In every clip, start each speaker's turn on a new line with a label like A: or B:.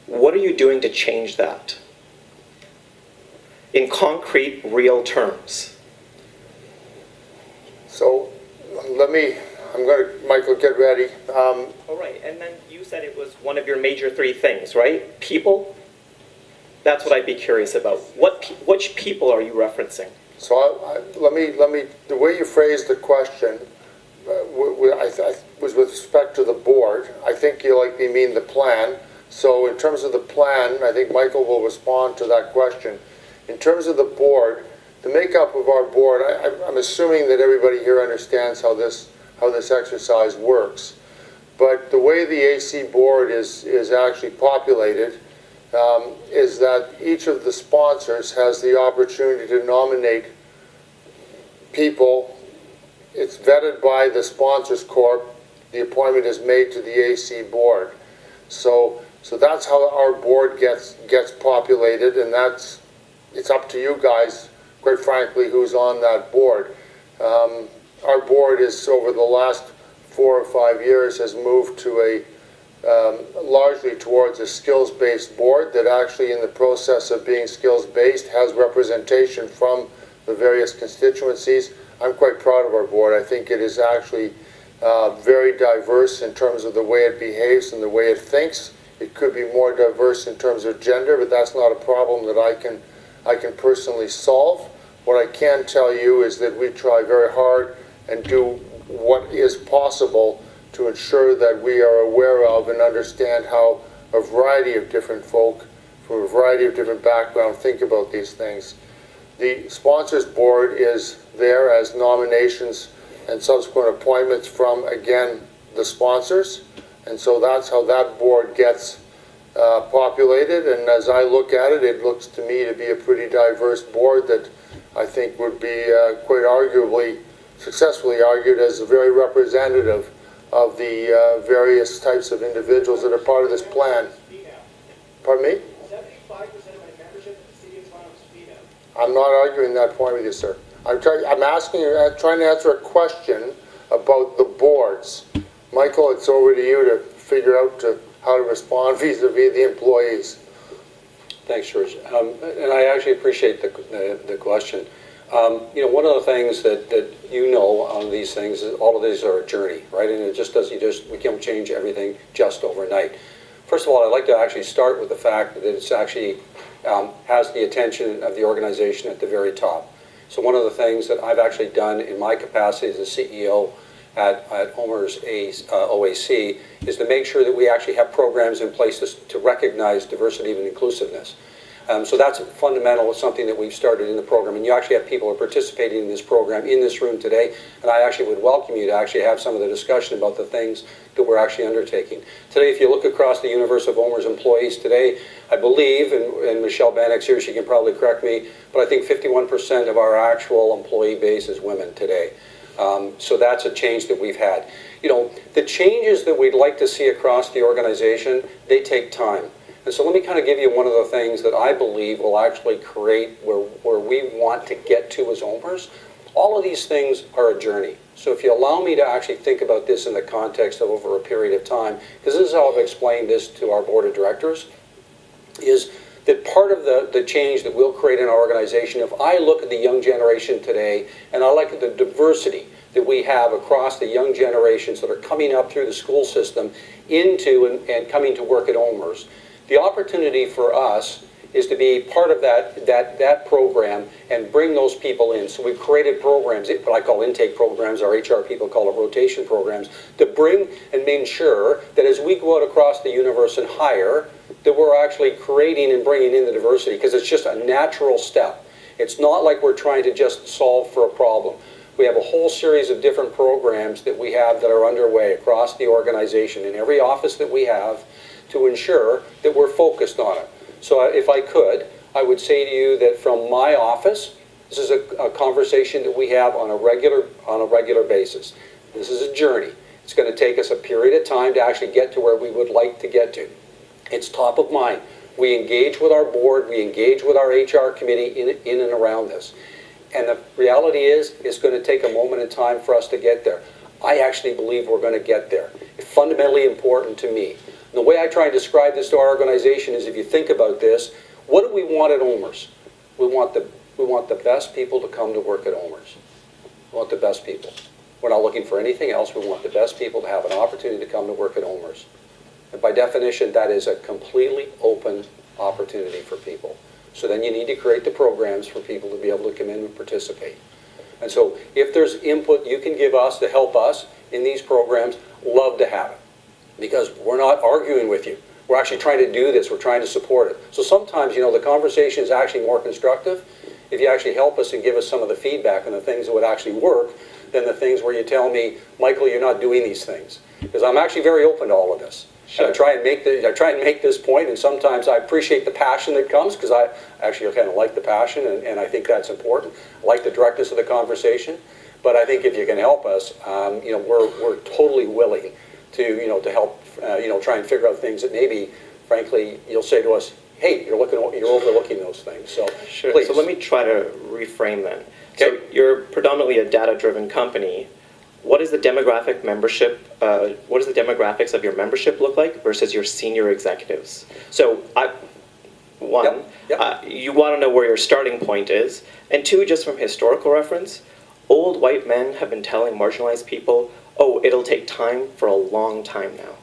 A: What are you doing to change that? In concrete, real terms.
B: So Michael, get ready.
A: All right, and then you said it was one of your major three things, right? People? That's what I'd be curious about. Which people are you referencing?
B: So let me, the way you phrased the question was with respect to the board. I think you likely mean the plan. So in terms of the plan, I think Michael will respond to that question. In terms of the board, the makeup of our board, I'm assuming that everybody here understands how this exercise works. But the way the AC board is actually populated is that each of the sponsors has the opportunity to nominate people. It's vetted by the Sponsors Corp. The appointment is made to the AC board. So that's how our board gets populated, and it's up to you guys, quite frankly, who's on that board. Our board is, over the last 4 or 5 years, has moved to largely towards a skills-based board that actually, in the process of being skills-based, has representation from the various constituencies. I'm quite proud of our board. I think it is actually very diverse in terms of the way it behaves and the way it thinks. It could be more diverse in terms of gender, but that's not a problem that I can personally solve. What I can tell you is that we try very hard and do what is possible to ensure that we are aware of and understand how a variety of different folk from a variety of different backgrounds think about these things. The sponsors board is there as nominations and subsequent appointments from, again, the sponsors. And so that's how that board gets populated. And as I look at it, it looks to me to be a pretty diverse board that I think would be quite arguably, successfully argued as very representative of the various types of individuals that are part of this plan. Pardon me?
C: 75% of my membership in the city of Toronto is female.
B: I'm not arguing that point with you, sir. I'm trying to answer a question about the boards. Michael, it's over to you to figure out how to respond vis-a-vis the employees.
D: Thanks, George. And I actually appreciate the question. One of the things that you know on these things is all of these are a journey, right? And it just doesn't, we can't change everything just overnight. First of all, I'd like to actually start with the fact that it's actually has the attention of the organization at the very top. So one of the things that I've actually done in my capacity as a CEO at OMERS OAC is to make sure that we actually have programs in place to recognize diversity and inclusiveness. So that's fundamental, something that we've started in the program. And you actually have people who are participating in this program in this room today. And I actually would welcome you to actually have some of the discussion about the things that we're actually undertaking. Today, if you look across the universe of OMERS employees today, I believe, and Michelle Bannock's here, she can probably correct me, but I think 51% of our actual employee base is women today. So that's a change that we've had. The changes that we'd like to see across the organization, they take time. And so let me kind of give you one of the things that I believe will actually create where we want to get to as OMERS. All of these things are a journey. So if you allow me to actually think about this in the context of over a period of time, because this is how I've explained this to our board of directors, is that part of the change that we'll create in our organization, if I look at the young generation today, and I look at the diversity that we have across the young generations that are coming up through the school system into and coming to work at OMERS, the opportunity for us is to be part of that program and bring those people in. So we've created programs, what I call intake programs, our HR people call it rotation programs, to bring and make sure that as we go out across the universe and hire, that we're actually creating and bringing in the diversity, because it's just a natural step. It's not like we're trying to just solve for a problem. We have a whole series of different programs that we have that are underway across the organization in every office that we have to ensure that we're focused on it. So if I could, I would say to you that from my office, this is a conversation that we have on a regular basis. This is a journey. It's going to take us a period of time to actually get to where we would like to get to. It's top of mind. We engage with our board, we engage with our HR committee in and around this. And the reality is, it's going to take a moment in time for us to get there. I actually believe we're going to get there. It's fundamentally important to me. And the way I try and describe this to our organization is, if you think about this, what do we want at OMERS? We want the best people to come to work at OMERS. We want the best people. We're not looking for anything else. We want the best people to have an opportunity to come to work at OMERS. And by definition, that is a completely open opportunity for people. So then you need to create the programs for people to be able to come in and participate. And so if there's input you can give us to help us in these programs, love to have it. Because we're not arguing with you. We're actually trying to do this. We're trying to support it. So sometimes, the conversation is actually more constructive if you actually help us and give us some of the feedback on the things that would actually work than the things where you tell me, Michael, you're not doing these things. Because I'm actually very open to all of this.
A: Sure.
D: And I try and make this point, and sometimes I appreciate the passion that comes, because I actually kind of like the passion, and I think that's important. I like the directness of the conversation. But I think if you can help us, we're totally willing to help, try and figure out things that maybe, frankly, you'll say to us, hey, you're overlooking those things. So,
A: Sure.
D: please.
A: So let me try to reframe then.
D: Okay.
A: So you're predominantly a data-driven company. What is the demographic membership? What does the demographics of your membership look like versus your senior executives? So,
D: Yep.
A: You want to know where your starting point is, and two, just from historical reference, old white men have been telling marginalized people, "Oh, it'll take time," for a long time now.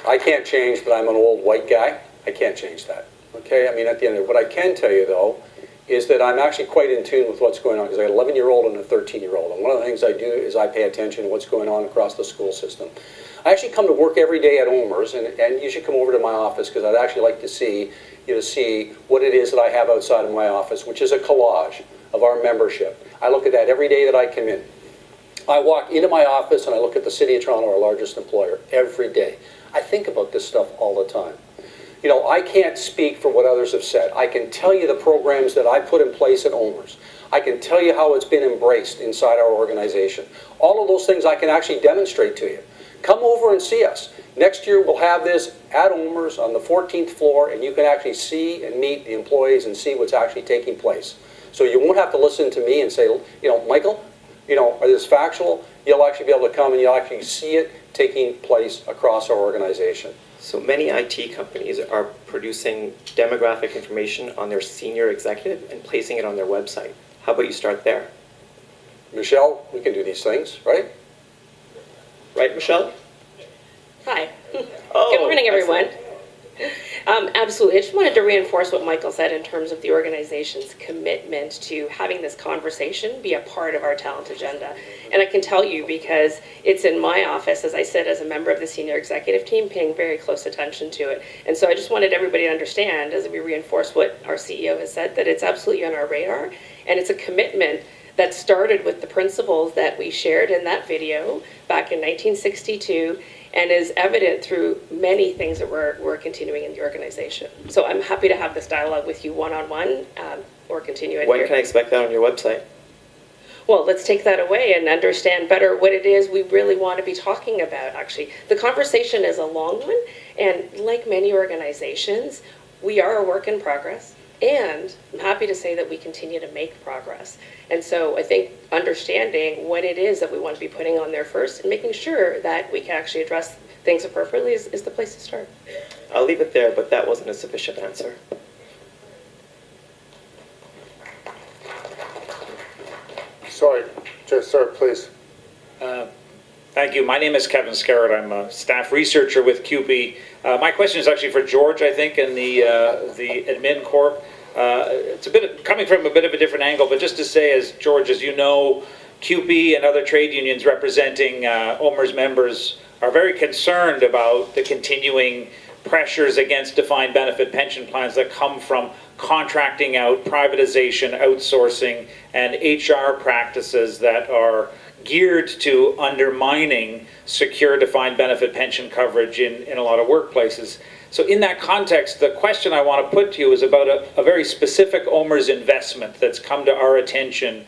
D: I can't change that I'm an old white guy. I can't change that. Okay? I mean, at the end of it, what I can tell you, though, is that I'm actually quite in tune with what's going on, because I got an 11-year-old and a 13-year-old. And one of the things I do is I pay attention to what's going on across the school system. I actually come to work every day at OMERS, and you should come over to my office, because I'd actually like to see what it is that I have outside of my office, which is a collage of our membership. I look at that every day that I come in. I walk into my office and I look at the City of Toronto, our largest employer, every day. I think about this stuff all the time. I can't speak for what others have said. I can tell you the programs that I put in place at OMERS. I can tell you how it's been embraced inside our organization. All of those things I can actually demonstrate to you. Come over and see us. Next year we'll have this at OMERS on the 14th floor, and you can actually see and meet the employees and see what's actually taking place. So you won't have to listen to me and say, Michael, are this factual? You'll actually be able to come and you'll actually see it taking place across our organization.
A: So many IT companies are producing demographic information on their senior executive and placing it on their website. How about you start there?
D: Michelle, we can do these things, right?
A: Right, Michelle?
E: Hi.
A: Oh,
E: Good morning, everyone.
A: excellent.
E: Absolutely. I just wanted to reinforce what Michael said in terms of the organization's commitment to having this conversation be a part of our talent agenda. And I can tell you, because it's in my office, as I said, as a member of the senior executive team, paying very close attention to it. And so I just wanted everybody to understand, as we reinforce what our CEO has said, that it's absolutely on our radar. And it's a commitment that started with the principles that we shared in that video back in 1962, and is evident through many things that we're continuing in the organization. So I'm happy to have this dialogue with you one-on-one, or continue it
A: When
E: here.
A: can I expect that on your website?
E: Well, let's take that away and understand better what it is we really want to be talking about, actually. The conversation is a long one, and like many organizations, we are a work in progress, and I'm happy to say that we continue to make progress. And so I think understanding what it is that we want to be putting on there first and making sure that we can actually address things appropriately is the place to start.
A: I'll leave it there, but that wasn't a sufficient answer.
B: Sorry, sir, please.
F: Thank you. My name is Kevin Scarrett. I'm a staff researcher with QP. My question is actually for George, I think, in the admin corp. It's coming from a bit of a different angle, but just to say, as George, as you know, QP and other trade unions representing OMERS members are very concerned about the continuing pressures against defined benefit pension plans that come from contracting out, privatization, outsourcing, and HR practices that are geared to undermining secure defined benefit pension coverage in a lot of workplaces. So in that context, the question I want to put to you is about a very specific OMERS investment that's come to our attention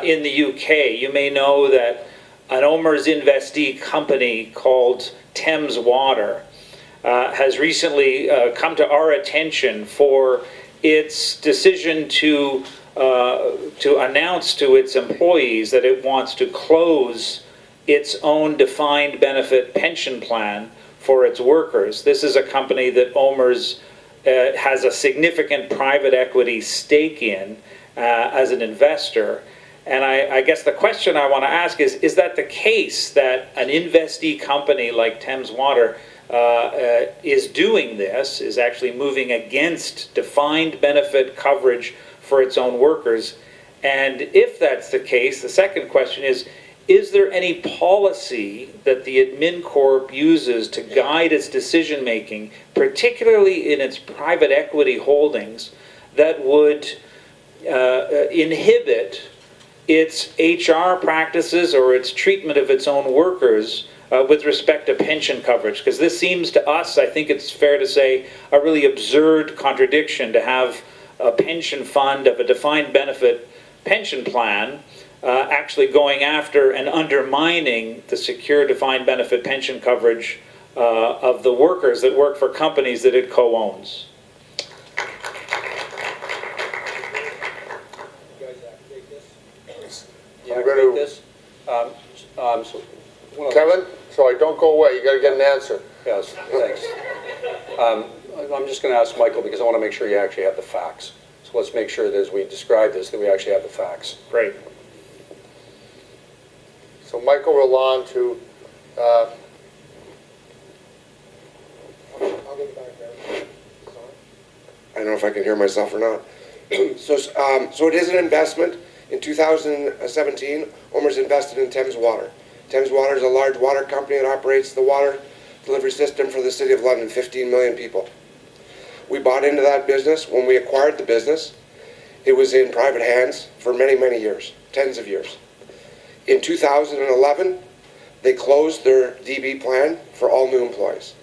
F: in the UK. You may know that an OMERS investee company called Thames Water has recently come to our attention for its decision to announce to its employees that it wants to close its own defined benefit pension plan for its workers. This is a company that OMERS has a significant private equity stake in as an investor. And I guess the question I want to ask is that the case that an investee company like Thames Water is doing this, is actually moving against defined benefit coverage for its own workers? And if that's the case, the second question is there any policy that the Admin Corp uses to guide its decision making, particularly in its private equity holdings, that would inhibit its HR practices or its treatment of its own workers with respect to pension coverage? Because this seems to us, I think it's fair to say, a really absurd contradiction to have a pension fund of a defined benefit pension plan actually going after and undermining the secure defined benefit pension coverage of the workers that work for companies that it co-owns.
D: Yeah,
B: I'm gonna-
D: this.
B: Kevin, sorry, don't go away, you gotta get an answer.
D: Yes, thanks. I'm just going to ask Michael because I want to make sure you actually have the facts. So let's make sure that as we describe this, that we actually have the facts.
F: Great.
B: So Michael Rolland to,
C: I'll get back there.
G: I don't know if I can hear myself or not. So it is an investment. In 2017, OMERS invested in Thames Water. Thames Water is a large water company that operates the water delivery system for the City of London, 15 million people. We bought into that business. When we acquired the business, it was in private hands for many, many years, tens of years. In 2011, they closed their DB plan for all new employees.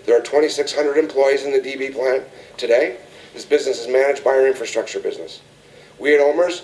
G: There are 2,600 employees in the DB plan today. This business is managed by our infrastructure business. We at OMERS